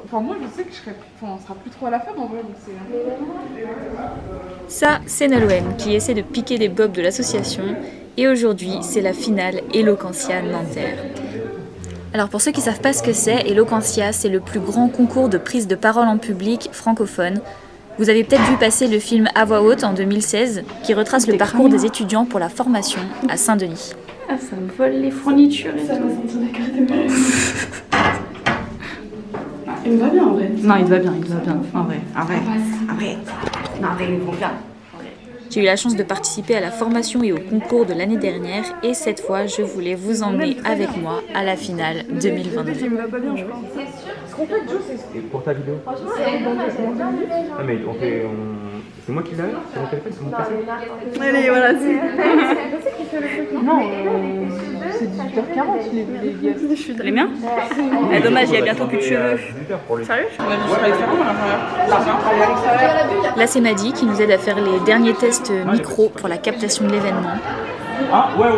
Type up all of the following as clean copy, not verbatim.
Enfin, moi, je sais que on sera plus trop à la fin en vrai. Donc ça, c'est Nolwenn qui essaie de piquer des bobs de l'association. Et aujourd'hui, c'est la finale Eloquentia Nanterre. Alors pour ceux qui ne savent pas ce que c'est, Eloquentia, c'est le plus grand concours de prise de parole en public francophone. Vous avez peut-être vu passer le film À voix haute en 2016, qui retrace le parcours des étudiants pour la formation à Saint-Denis. Ah, ça me vole les fournitures et tout. Il me va bien en vrai. Non, il te va bien, en vrai. Non, il vont bien. J'ai eu la chance de participer à la formation et au concours de l'année dernière et cette fois, je voulais vous emmener avec moi à la finale 2022. Et pour ta vidéo? Ah mais c'est moi qui l'ai? C'est mon téléphone, c'est mon PC? Allez, voilà, Non, c'est 18h40 les gars. Les miens? Dommage, il y a bientôt plus de cheveux. Sérieux? Là, c'est Madi qui nous aide à faire les derniers tests micro pour la captation de l'événement. Ah ouais,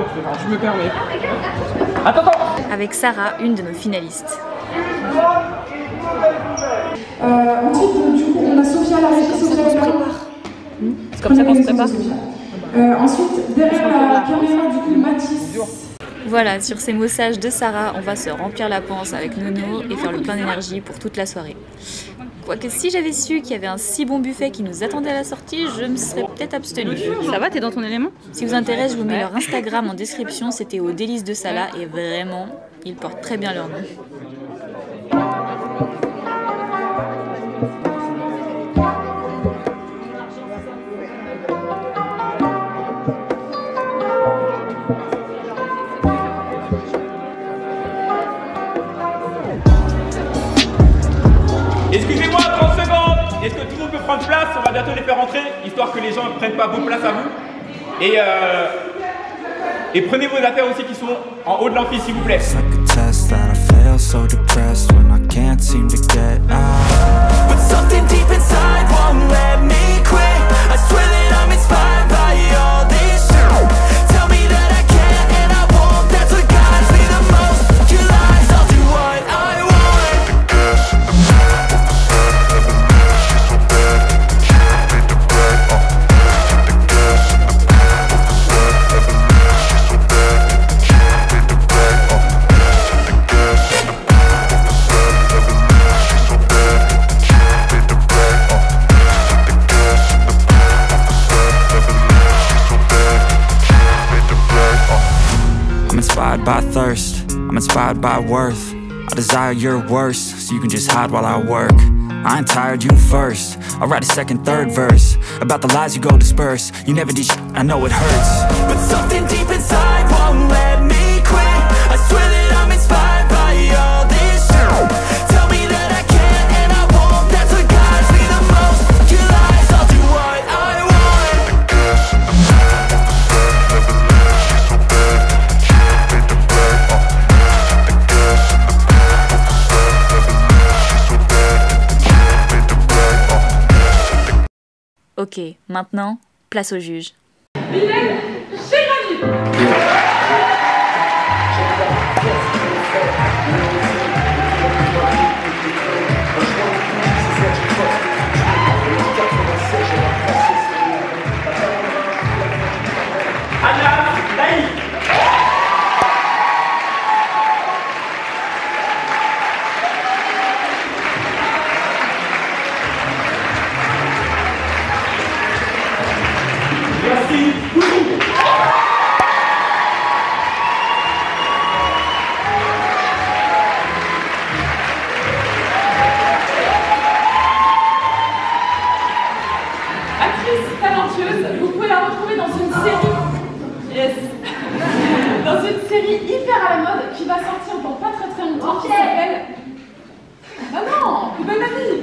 je me permets. Attends. Avec Sarah, une de nos finalistes. Ensuite, du coup, on a Sophia la régie, Sophia la C'est comme ça qu'on se prépare. Ensuite, derrière la caméra, du coup, Mathis. Voilà, sur ces mots sages de Sarah, on va se remplir la panse avec Nono et faire le plein d'énergie pour toute la soirée. Quoique si j'avais su qu'il y avait un si bon buffet qui nous attendait à la sortie, je me serais peut-être abstenue. Ça va, t'es dans ton élément? Si vous intéresse, je vous mets leur Instagram en description, c'était au Délices de Sala et vraiment, ils portent très bien leur nom. Excusez-moi, 30 secondes. Est-ce que tout le monde peut prendre place? On va bientôt les faire entrer, histoire que les gens ne prennent pas vos places à vous. Et prenez vos affaires aussi qui sont en haut de l'amphi, s'il vous plaît. By thirst, I'm inspired by worth. I desire your worst, so you can just hide while I work. I ain't tired, you first. I'll write a second, third verse about the lies you go disperse. You never did shit, I know it hurts, but something deep inside won't let me quit. I swear that I'm inspired by all this shit. Tell me that I can't and I won't. That's what guides me the most. Your lies, I'll do what I want. Ok, maintenant, place au juge. Vous pouvez la retrouver dans une série, dans une série hyper à la mode qui va sortir dans pas très longtemps, qui s'appelle... Ah non, Poubelle la vie.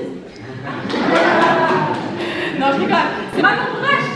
Non, je rigole, c'est Manon Brecht.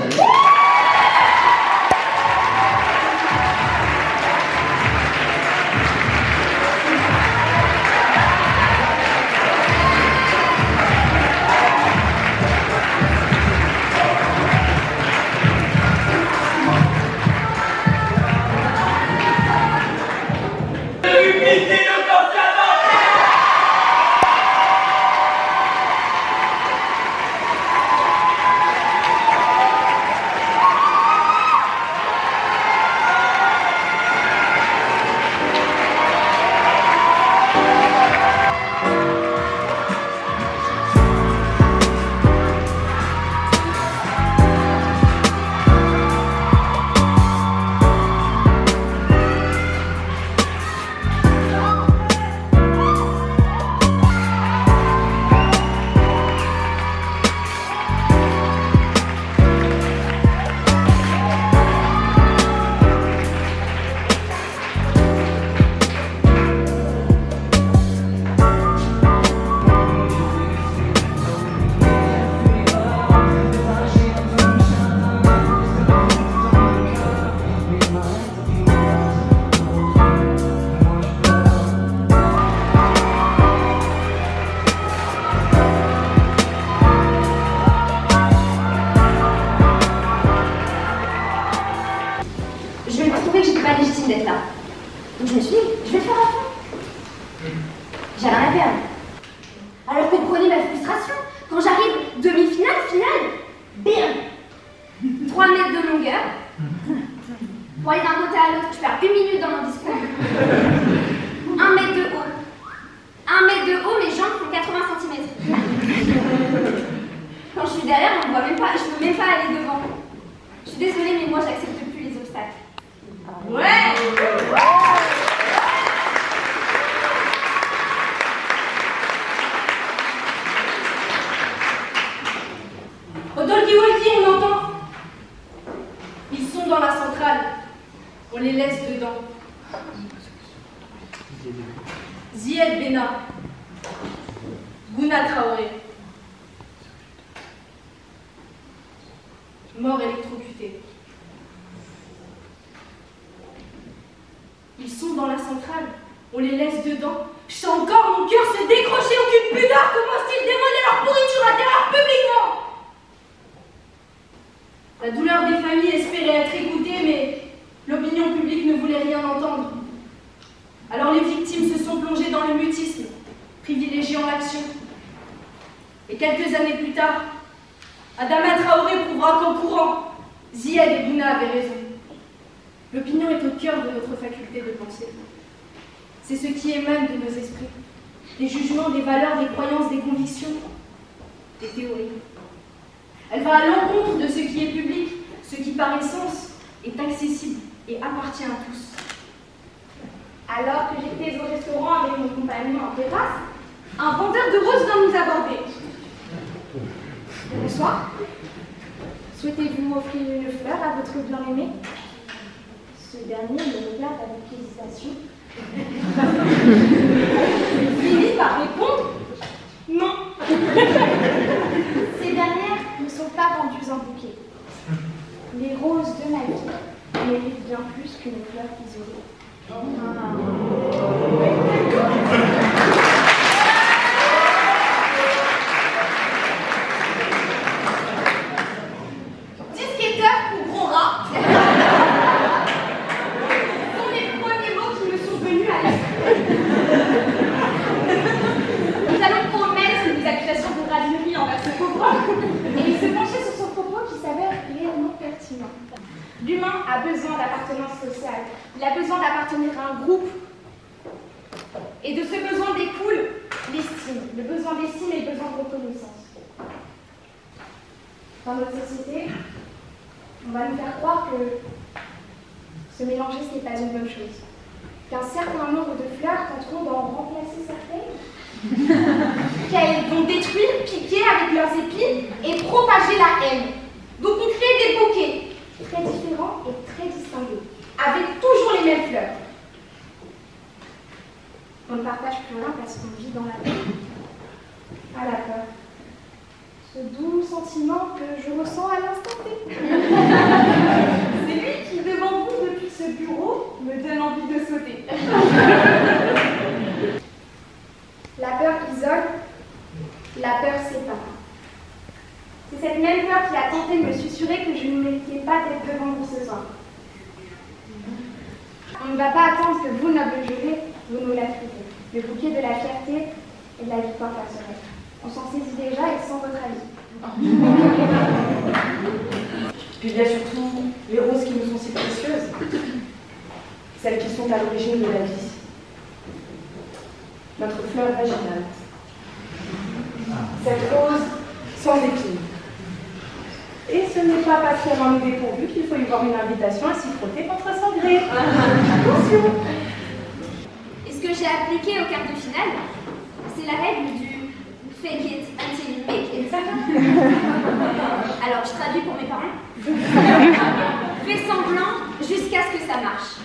ma frustration. Quand j'arrive demi-finale, finale, bim, 3 mètres de longueur. Pour aller d'un côté à l'autre, je perds 1 minute dans mon discours. 1 mètre de haut. 1 mètre de haut, mes jambes font 80 cm. Quand je suis derrière, on ne me voit même pas, je ne peux même pas aller devant. Je suis désolée, mais moi, j'accepte plus les obstacles. Ouais! Au talkie-walkie, on entend. Ils sont dans la centrale. On les laisse dedans. Zied Bena. Gouna Traoré. Mort électrocuté. Ils sont dans la centrale. On les laisse dedans. Je sens encore mon cœur se décrocher. Aucune pudeur. Commence-t-il dévoiler leur pourriture à terreur publiquement? La douleur des familles espérait être écoutée, mais l'opinion publique ne voulait rien entendre. Alors les victimes se sont plongées dans le mutisme, privilégiant l'action. Et quelques années plus tard, Adama Traoré prouvera qu'en courant, Zied et Bouna avaient raison. L'opinion est au cœur de notre faculté de penser. C'est ce qui émane de nos esprits. Des jugements, des valeurs, des croyances, des convictions, des théories. Elle va à l'encontre de ce qui est public, ce qui par essence est accessible et appartient à tous. Alors que j'étais au restaurant avec mon compagnon en terrasse, un vendeur de roses vient nous aborder. Bonsoir. Souhaitez-vous m'offrir une fleur à votre bien-aimé? Ce dernier me regarde avec hésitation. Il finit par répondre non. Ces dernières ne sont pas vendues en bouquet. Les roses de ma vie méritent bien plus qu'une fleur isolée. Disquetteur ou gros rat? Ce sont les premiers mots qui me sont venus à l'esprit. Nous allons commettre des accusations de radinerie envers ce pauvre homme. Et il se penchait sur son propos qui s'avère réellement pertinent. L'humain a besoin d'appartenance sociale. Il a besoin d'appartenir à un groupe. Et de ce besoin découle l'estime. Le besoin d'estime et le besoin de reconnaissance. Dans notre société, on va nous faire croire que se mélanger, ce n'est pas une bonne chose. Qu'un certain nombre de fleurs tenteront d'en remplacer certaines. Qu'elles vont détruire, piquer avec leurs épines et propager la haine. Donc on crée des bouquets très différents et très distingués, avec toujours les mêmes fleurs. On ne partage plus rien parce qu'on vit dans la peur. Ah, la peur. Ce doux sentiment que je ressens à l'instant T. C'est lui qui, devant vous, depuis ce bureau, me donne envie de sauter. La peur isole, la peur sépare. C'est cette même peur qui a tenté de me susurrer que je ne méritais pas d'être devant vous ce soir. On ne va pas attendre que vous, noble juré, vous nous l'attribuez. Le bouquet de la fierté et de la victoire personnelle. On s'en saisit déjà et sans votre avis. Puis il y a surtout les roses qui nous sont si précieuses. Celles qui sont à l'origine de la vie. Notre fleur vaginale. Cette rose sans épines. Et ce n'est pas parce qu'elle en nous dépourvu qu'il faut y voir une invitation à s'y frotter contre son gré. Attention! Et ce que j'ai appliqué au quart de finale, c'est la règle du fake it until you make it. Alors, je traduis pour mes parents. Fais semblant jusqu'à ce que ça marche.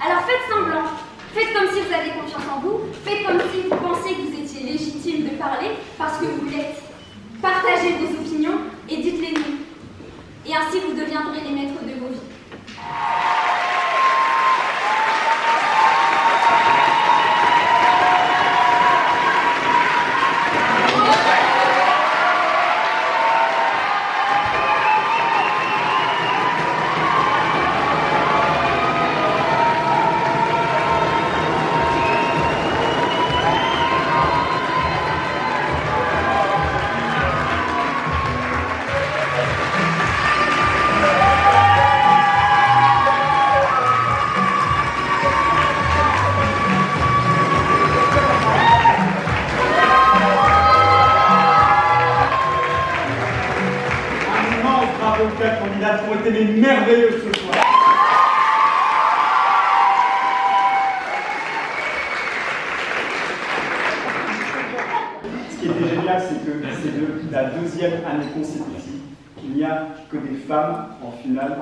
Alors, faites semblant. Faites comme si vous avez confiance en vous. Faites comme si vous pensiez que vous étiez légitime de parler parce que vous l'êtes. Partagez vos opinions et dites-les nous. Et ainsi, vous deviendrez les maîtres de vos vies. été mais merveilleuses ce soir. Ce qui était génial, c'est que c'est de la deuxième année consécutive qu'il n'y a que des femmes en finale.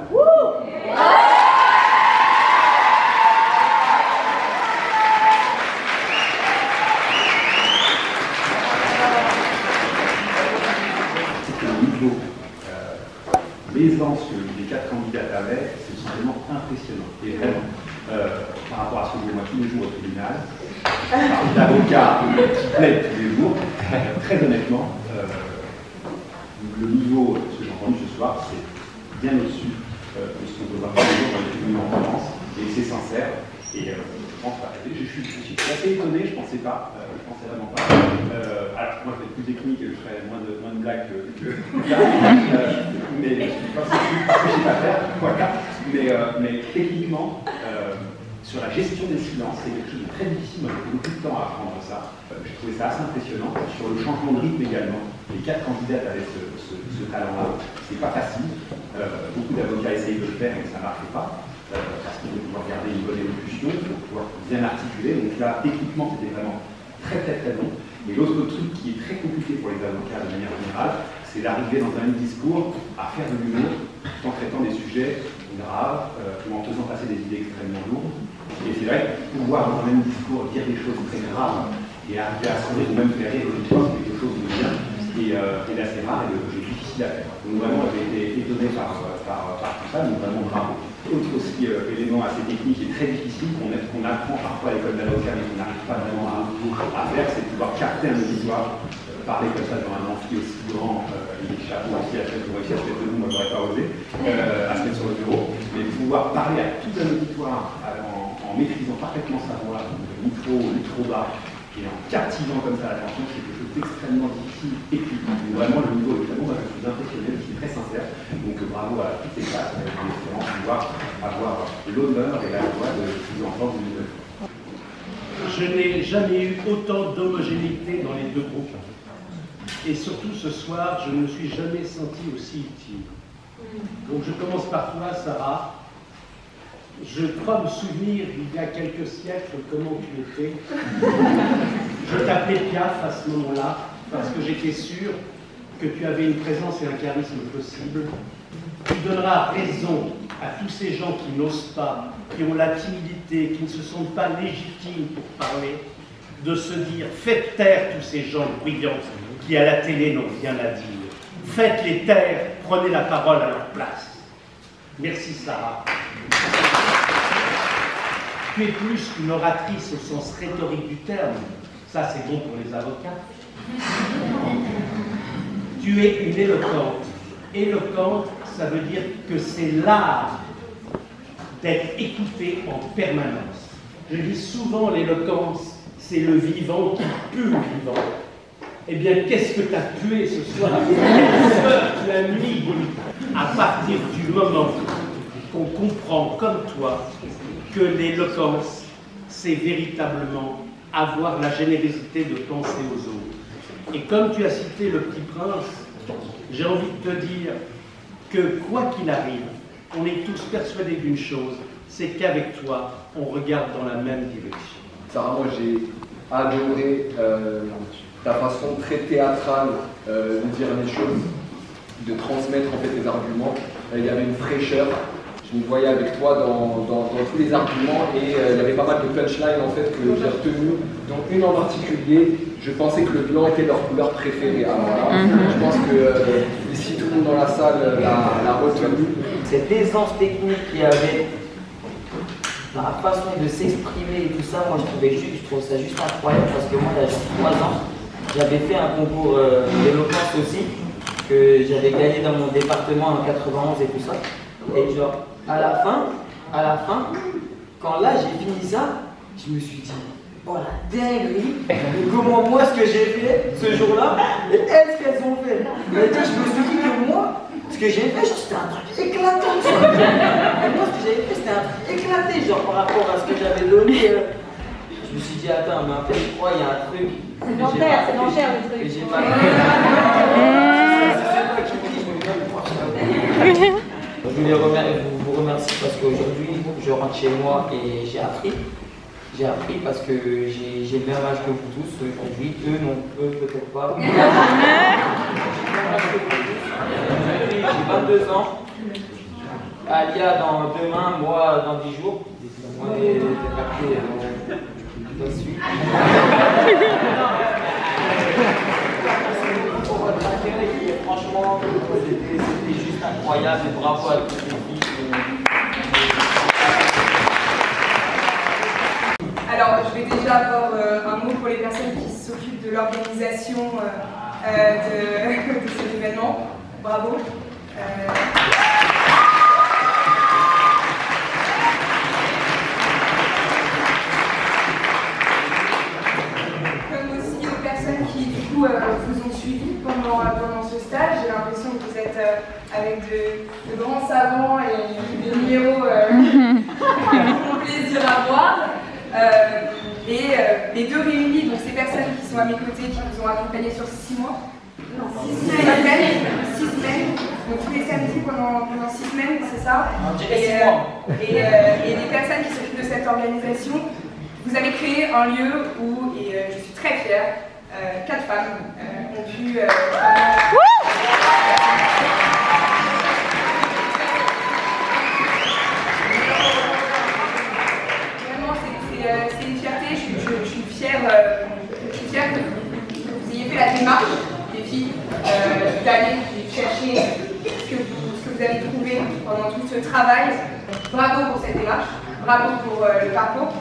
L'aisance que les 4 candidates avaient, c'est simplement impressionnant. Et vraiment, par rapport à ce que je vois tous les jours au tribunal, par d'avocats qui plaident tous les jours, très honnêtement, le niveau de ce que j'ai entendu ce soir, c'est bien au-dessus de ce qu'on peut voir tous les jours dans les tribunaux en France, et c'est sincère. Et je pense pas. Je suis assez étonné, je pensais pas, je pensais vraiment pas. Alors moi je vais être plus technique et je ferai moins de blagues que mais je ne sais pas ce que je sais pas faire, voilà. Mais techniquement, sur la gestion des silences, c'est quelque chose de très difficile, moi j'ai beaucoup de temps à apprendre ça. J'ai trouvé ça assez impressionnant. Sur le changement de rythme également, les 4 candidates avaient ce talent-là. C'est pas facile. Beaucoup d'avocats essayent de le faire et ça ne marche pas. Parce qu'il faut pouvoir garder une bonne élocution, il faut pouvoir bien articuler. Donc là, techniquement, c'était vraiment très bon. Et l'autre truc qui est très compliqué pour les avocats de manière générale, c'est d'arriver dans un même discours à faire de l'humour tout en traitant des sujets graves ou en faisant passer des idées extrêmement lourdes. Et c'est vrai que pouvoir dans un même discours dire des choses très graves et arriver à sourire ou même faire rire l'auditoire, c'est quelque chose de bien et d'assez rare et difficile à faire. Donc vraiment, j'ai été étonné par tout ça, donc vraiment bravo. Autre aussi élément assez technique et très difficile qu'on apprend parfois à l'école d'avocat mais qu'on n'arrive pas vraiment à faire, c'est de pouvoir capter un auditoire, parler comme ça dans un amphi aussi grand, les chapeaux aussi à chaque fois ici, à se mettre debout, moi j'aurais pas osé, à se mettre sur le bureau, mais de pouvoir parler à tout un auditoire en maîtrisant parfaitement sa voix, micro bas, et en captivant comme ça l'attention, c'est quelque chose d'extrêmement difficile et technique. Vraiment, le niveau est très bon, je suis impressionné, je suis très sincère. Donc bravo à toutes les classes, avec un excellent pouvoir avoir l'honneur et la joie de vous entendre une nouvelle fois. Je n'ai jamais eu autant d'homogénéité dans les deux groupes. Et surtout ce soir, je ne me suis jamais senti aussi utile. Donc je commence par toi, Sarah. Je crois me souvenir, il y a quelques siècles, comment tu étais. Je t'appelais Piaf à ce moment-là, parce que j'étais sûr que tu avais une présence et un charisme possible. Tu donneras raison à tous ces gens qui n'osent pas, qui ont la timidité, qui ne se sentent pas légitimes pour parler, de se dire « Faites taire tous ces gens bruyants qui à la télé n'ont rien à dire. Faites-les taire, prenez la parole à leur place. » Merci Sarah. Tu es plus qu'une oratrice au sens rhétorique du terme. Ça, c'est bon pour les avocats. Tu es une éloquente. Éloquente, ça veut dire que c'est l'art d'être écouté en permanence. Je dis souvent, l'éloquence, c'est le vivant qui pue le vivant. Eh bien, qu'est-ce que tu as pué ce soir? Quelle heure tu as mis à partir du moment qu'on comprend, comme toi, que l'éloquence, c'est véritablement avoir la générosité de penser aux autres. Et comme tu as cité le Petit Prince, j'ai envie de te dire que quoi qu'il arrive, on est tous persuadés d'une chose, c'est qu'avec toi, on regarde dans la même direction. Sarah, moi j'ai adoré ta façon très théâtrale de dire les choses, de transmettre en fait les arguments. Il y avait une fraîcheur. Je me voyais avec toi dans tous les arguments et il y avait pas mal de punchlines en fait que j'ai retenues, dont une en particulier. Je pensais que le blanc était leur couleur préférée. Alors là, je pense que ici tout le monde dans la salle l'a retenu. Cette aisance technique qu'il y avait, la façon de s'exprimer et tout ça, moi je trouve ça juste incroyable parce que moi il y a genre 3 ans, j'avais fait un concours d'éloquence aussi, que j'avais gagné dans mon département en 91 et tout ça. Et genre, à la fin, quand là j'ai fini ça, je me suis dit, oh la dinguerie, comment moi ce que j'ai fait ce jour-là, et elles ce qu'elles ont fait. Mais je me suis dit que moi, ce que j'ai fait, c'était un truc éclatant. Et moi ce que j'avais fait, c'était un truc éclaté, genre par rapport à ce que j'avais donné. Je me suis dit, attends, mais en fait, je crois qu'il y a un truc. C'est dentaire le truc. Et j'ai pas. C'est moi qui me dis, je me dis, je voulais vous remercier parce qu'aujourd'hui, je rentre chez moi et j'ai appris. J'ai appris parce que j'ai le même âge que vous tous aujourd'hui. Eux, non, eux peut-être pas. J'ai 22 ans. Alia dans demain, moi dans 10 jours. On est capté tout de suite. Pour votre accueil, franchement, c'était juste incroyable. Et bravo à toutes les filles. Alors, je vais déjà avoir un mot pour les personnes qui s'occupent de l'organisation de cet événement. Bravo. Comme aussi aux personnes qui, du coup, vous ont suivi pendant ce stage. J'ai l'impression que vous êtes avec de grands savants et des numéros qui font plaisir à voir. Les deux réunis, donc ces personnes qui sont à mes côtés, qui nous ont accompagnés sur 6 mois. Non, 6 semaines. Donc tous les samedis pendant 6 semaines, c'est ça. Et les personnes qui s'occupent de cette organisation, vous avez créé un lieu où, et je suis très fière, 4 femmes ont pu c'est une fierté, je suis fière que vous ayez fait la démarche, les filles, d'aller chercher ce que vous avez trouvé pendant tout ce travail. Bravo pour cette démarche, bravo pour le parcours.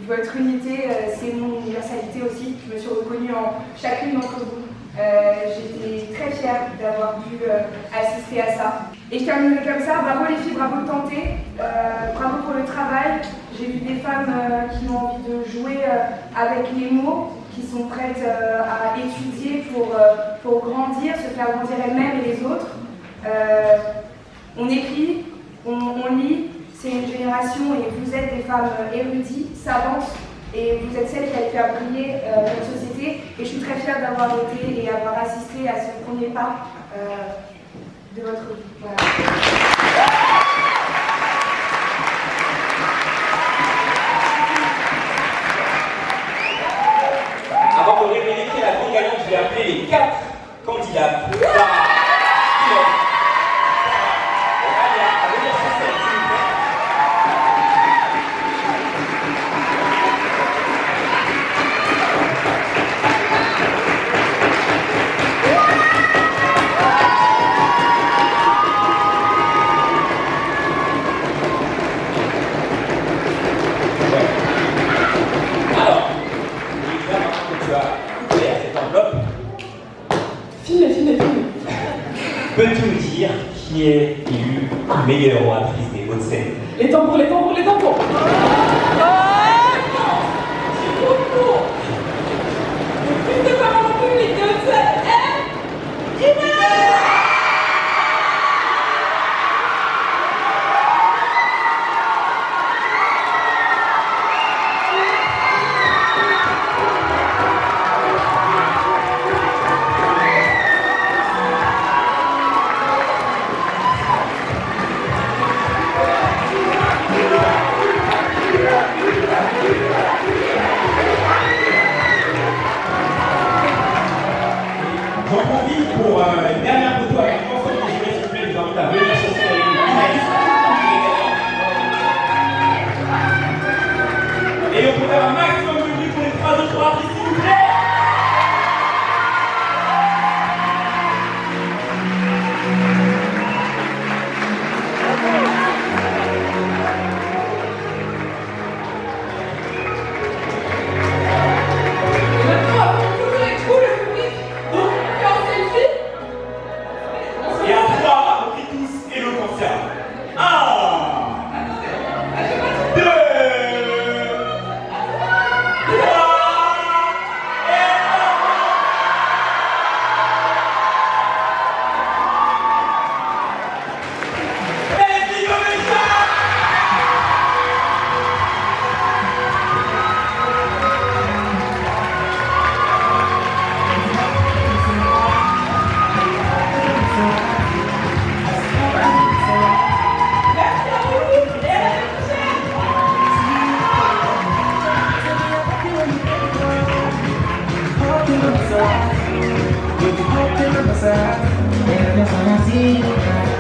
Votre unité, c'est mon universalité aussi. Je me suis reconnue en chacune d'entre vous. J'étais très fière d'avoir pu assister à ça. Et je terminerai comme ça. Bravo les filles, bravo de tenter. Bravo pour le travail. J'ai vu des femmes qui ont envie de jouer avec les mots, qui sont prêtes à étudier pour grandir, se faire grandir elles-mêmes et les autres. On écrit, on lit. C'est une génération et vous êtes des femmes érudites, savantes, et vous êtes celles qui allez faire briller notre société. Et je suis très fière d'avoir été et avoir assisté à ce premier pas de votre vie. Voilà. Avant de révéler qui est la grande gagnante, je vais appeler les 4 candidats. Peux-tu me dire qui est élue meilleure oratrice des Hauts-de-Seine? Les tambours, les tambours, les tambours. C'est trop court. Le plus de parole en public de Hauts-de-Seine est Inès. J'en profite pour une dernière photo avec l'ensemble des jurés, s'il vous plaît, je vous invite à venir chercher avec nous Inaïs. Et on peut faire un maximum de bruit pour les 3 autres artistes, s'il vous plaît. Et à 3, on crie tous Eloquentia. 1, 2, 3. side. With the hope in my side, and that's when I see you.